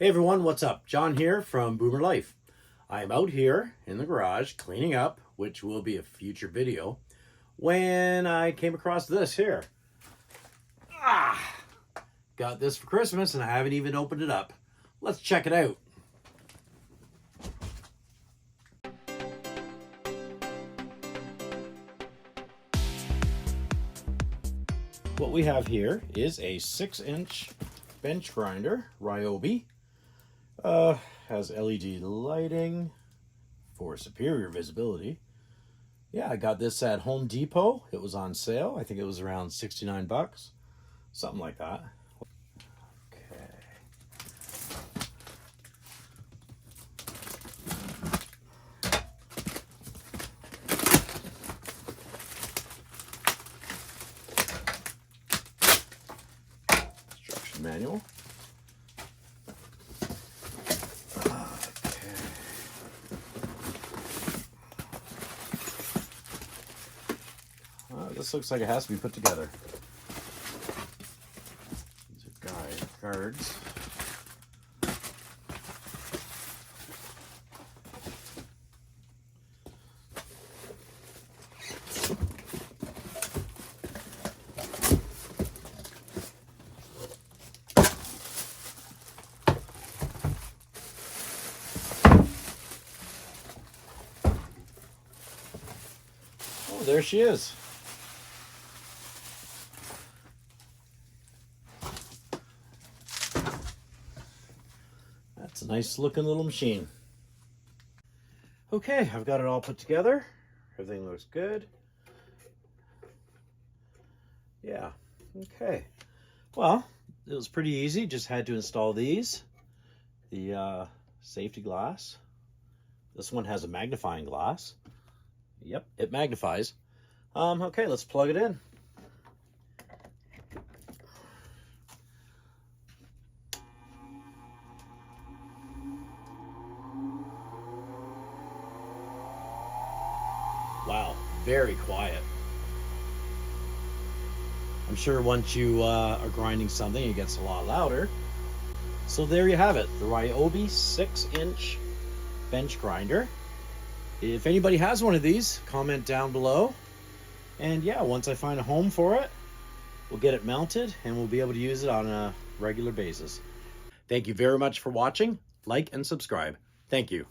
Hey everyone, what's up? John here from Boomer Life. I am out here in the garage cleaning up, which will be a future video, when I came across this here. Got this for Christmas and I haven't even opened it up. Let's check it out. What we have here is a 6-inch bench grinder, Ryobi. Has LED lighting for superior visibility. Yeah, I got this at Home Depot. It was on sale. I think it was around 69 bucks. Something like that. Okay. Instruction manual. This looks like it has to be put together. These are guards. Oh, there she is. It's a nice looking little machine. Okay, I've got it all put together. Everything looks good. Yeah, okay. Well, it was pretty easy. Just had to install these. The safety glass. This one has a magnifying glass. Yep, it magnifies. Okay, let's plug it in. Wow, very quiet. I'm sure once you are grinding something, it gets a lot louder. So there you have it, the Ryobi 6-inch bench grinder. If anybody has one of these, comment down below. And yeah, once I find a home for it, we'll get it mounted and we'll be able to use it on a regular basis. Thank you very much for watching. Like and subscribe. Thank you.